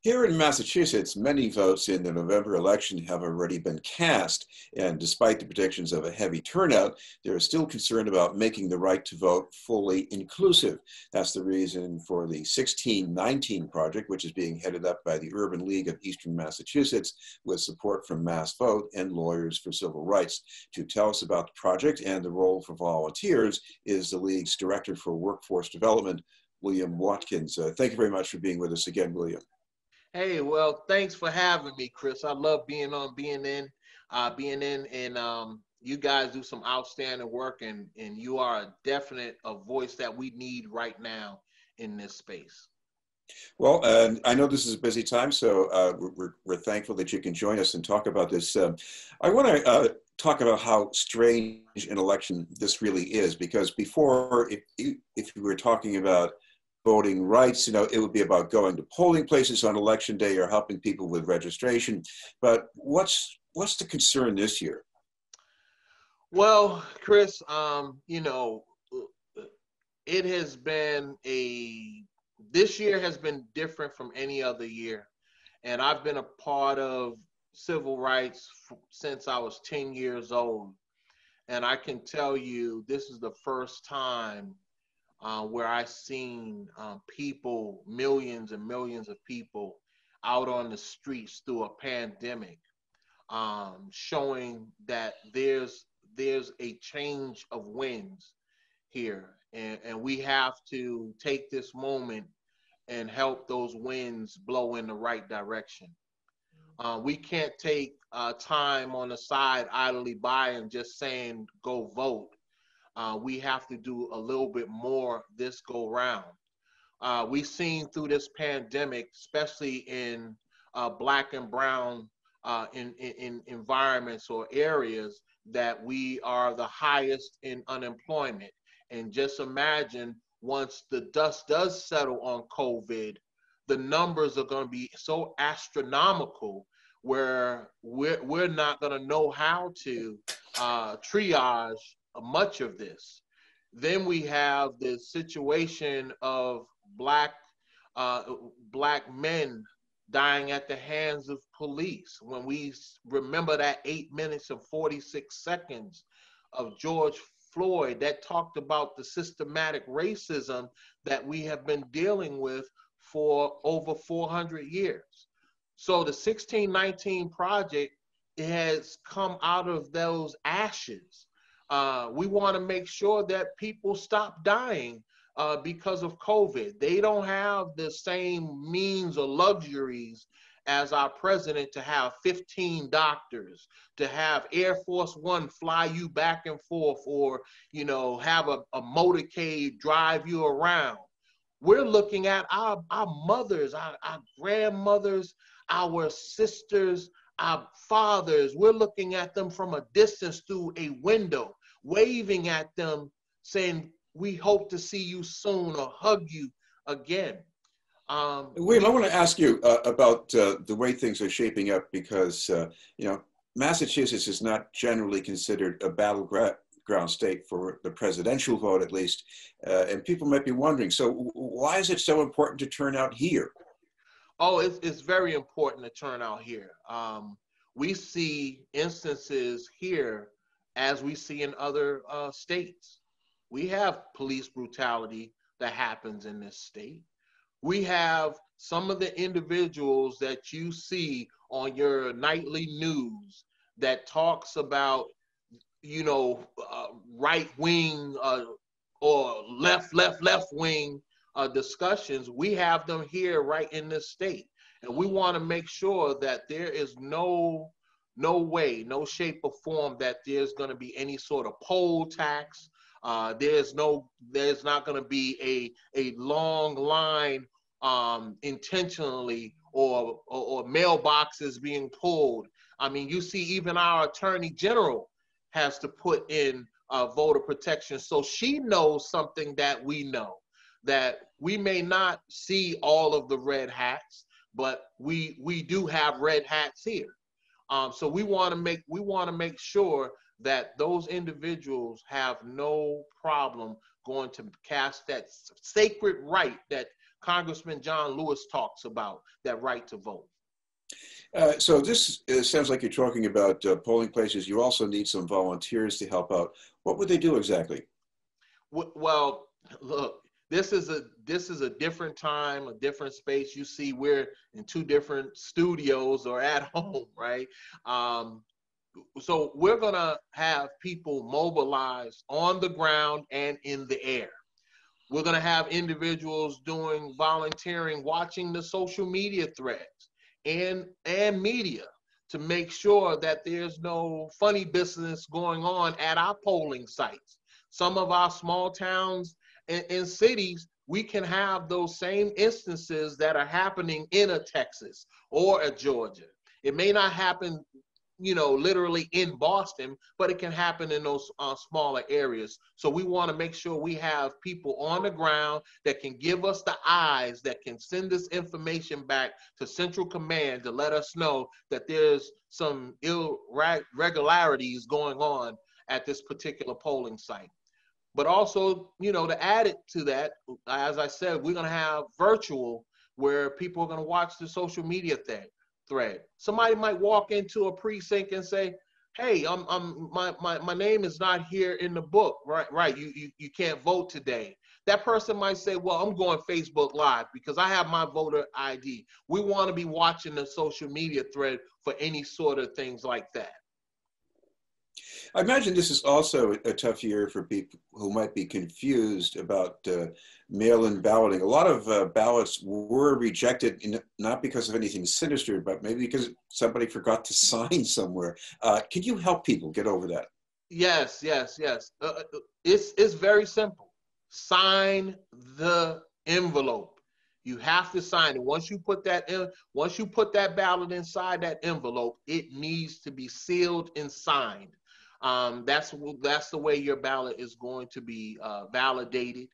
Here in Massachusetts, many votes in the November election have already been cast, and despite the predictions of a heavy turnout, there is still concern about making the right to vote fully inclusive. That's the reason for the 1619 project, which is being headed up by the Urban League of Eastern Massachusetts with support from Mass Vote and Lawyers for Civil Rights. To tell us about the project and the role for volunteers is the League's Director for Workforce Development, William Watkins. Thank you very much for being with us again, William. Hey, well, thanks for having me, Chris. I love being in, and you guys do some outstanding work, and you are a definite a voice that we need right now in this space. Well, I know this is a busy time, so we're thankful that you can join us and talk about this. I want to talk about how strange an election this really is, because before, if you were talking about voting rights, it would be about going to polling places on election day or helping people with registration. But what's the concern this year? Well, Chris, it has been this year has been different from any other year. And I've been a part of civil rights since I was 10 years old. And I can tell you, this is the first time where I've seen people, millions and millions of people out on the streets through a pandemic, showing that there's a change of winds here, and we have to take this moment and help those winds blow in the right direction. We can't take time on the side idly by and just saying go vote. We have to do a little bit more this go round. We've seen through this pandemic, especially in black and brown in environments or areas, that we are the highest in unemployment. And just imagine, once the dust does settle on COVID, the numbers are going to be so astronomical where we're not going to know how to triage much of this. Then we have the situation of black black men dying at the hands of police. When we remember that 8 minutes and 46 seconds of George Floyd, that talked about the systematic racism that we have been dealing with for over 400 years. So the 1619 project, it has come out of those ashes. We want to make sure that people stop dying because of COVID. They don't have the same means or luxuries as our president to have 15 doctors, to have Air Force One fly you back and forth, or have a motorcade drive you around. We're looking at our mothers, our grandmothers, our sisters, our fathers. We're looking at them from a distance through a window, waving at them, saying, we hope to see you soon or hug you again. William, I want to ask you about the way things are shaping up, because Massachusetts is not generally considered a battleground state for the presidential vote, at least, and people might be wondering, so why is it so important to turn out here? Oh, it's very important to turn out here. We see instances here as we see in other states. We have police brutality that happens in this state. We have some of the individuals that you see on your nightly news that talks about, right wing or left wing discussions. We have them here right in this state, and we want to make sure that there is no way, no shape or form that there's going to be any sort of poll tax. There's not going to be a long line intentionally, or mailboxes being pulled. I mean, you see, even our attorney general has to put in voter protection, so she knows something that we know, that we may not see all of the red hats, but we do have red hats here. So we want to make sure that those individuals have no problem going to cast that sacred right that Congressman John Lewis talks about, that right to vote. So this sounds like you're talking about polling places. You also need some volunteers to help out. What would they do exactly? Well, look, this is a different time, a different space. You see, we're in two different studios or at home, right? Um, so we're gonna have people mobilized on the ground and in the air. We're going to have individuals doing volunteering, watching the social media threads and media to make sure that there's no funny business going on at our polling sites. Some of our small towns and cities, we can have those same instances that are happening in a Texas or a Georgia. It may not happen, literally in Boston, but it can happen in those smaller areas. So we want to make sure we have people on the ground that can give us the eyes, that can send this information back to Central Command to let us know that there's some irregularities going on at this particular polling site. But also, to add it to that, as I said, we're going to have virtual where people are going to watch the social media thread. Somebody might walk into a precinct and say, "Hey, my name is not here in the book, right? Right, you can't vote today." That person might say, "Well, I'm going Facebook Live because I have my voter ID." We want to be watching the social media thread for any sort of things like that. I imagine this is also a tough year for people who might be confused about mail-in balloting. A lot of ballots were rejected, not because of anything sinister, but maybe because somebody forgot to sign somewhere. Can you help people get over that? Yes, yes, yes. It's very simple. Sign the envelope. You have to sign it. Once you put that ballot inside that envelope, it needs to be sealed and signed. That's the way your ballot is going to be validated.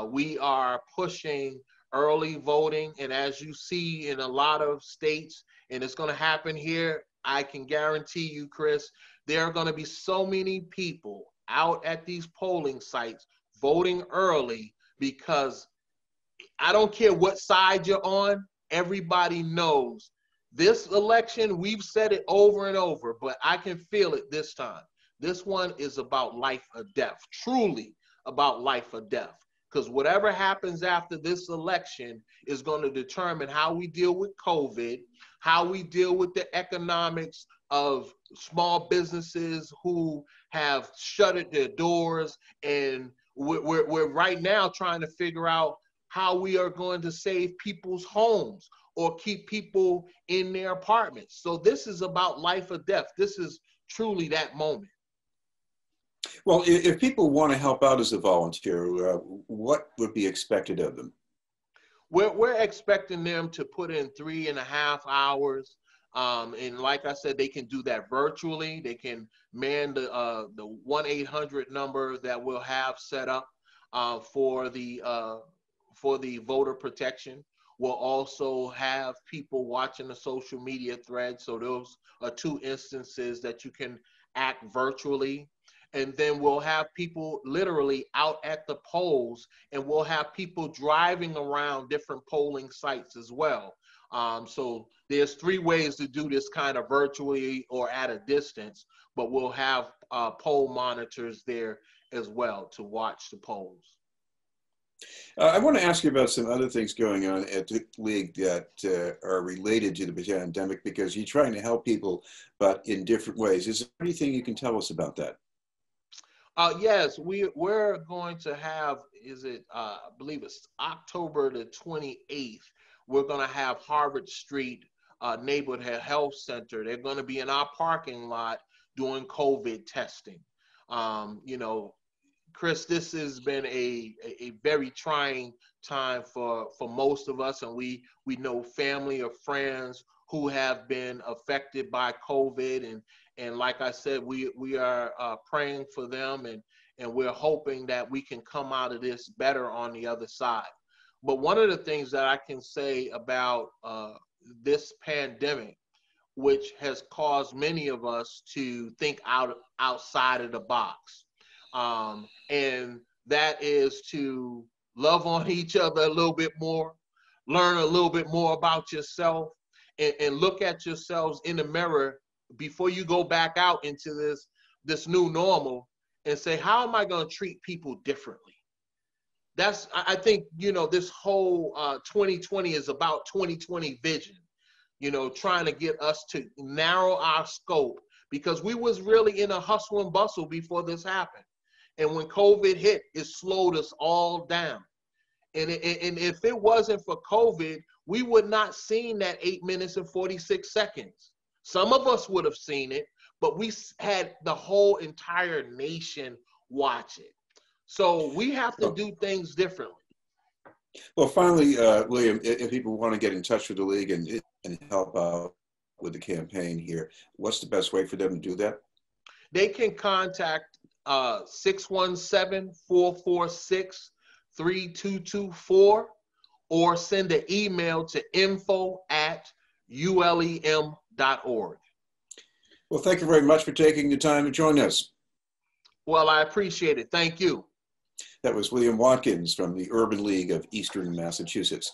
We are pushing early voting, and as you see in a lot of states, and it's going to happen here, I can guarantee you, Chris, there are going to be so many people out at these polling sites voting early because I don't care what side you're on, everybody knows this election, we've said it over and over, but I can feel it this time. This one is about life or death, truly about life or death. Because whatever happens after this election is going to determine how we deal with COVID, how we deal with the economics of small businesses who have shuttered their doors. And we're right now trying to figure out how we are going to save people's homes or keep people in their apartments. So this is about life or death. This is truly that moment. Well, if people want to help out as a volunteer, what would be expected of them? We're expecting them to put in 3.5 hours. And like I said, they can do that virtually. They can man the 1-800 number that we'll have set up for the voter protection. We'll also have people watching the social media thread. So those are two instances that you can act virtually. And then we'll have people literally out at the polls, and we'll have people driving around different polling sites as well. So there's three ways to do this kind of virtually or at a distance, but we'll have poll monitors there as well to watch the polls. I want to ask you about some other things going on at the league that are related to the pandemic because you're trying to help people, but in different ways. Is there anything you can tell us about that? Yes, we're going to have, I believe it's October the 28th, we're going to have Harvard Street Neighborhood Health Center. They're going to be in our parking lot doing COVID testing. You know, Chris, this has been a very trying time for most of us, and we know family or friends who have been affected by COVID, and like I said, we are praying for them, and we're hoping that we can come out of this better on the other side. But one of the things that I can say about this pandemic, which has caused many of us to think outside of the box, and that is to love on each other a little bit more, learn a little bit more about yourself, and look at yourselves in the mirror before you go back out into this new normal and say, how am I going to treat people differently? That's, I think, this whole 2020 is about 2020 vision, trying to get us to narrow our scope, because we was really in a hustle and bustle before this happened. And when COVID hit, it slowed us all down. And if it wasn't for COVID, we would not seen that 8 minutes and 46 seconds. Some of us would have seen it, but we had the whole entire nation watch it. So we have to do things differently. Well, finally, William, if people want to get in touch with the league and help out with the campaign here, what's the best way for them to do that? They can contact 617-446-3224 or send an email to info@ulem.org. Well, thank you very much for taking the time to join us. Well, I appreciate it. Thank you. That was William Watkins from the Urban League of Eastern Massachusetts.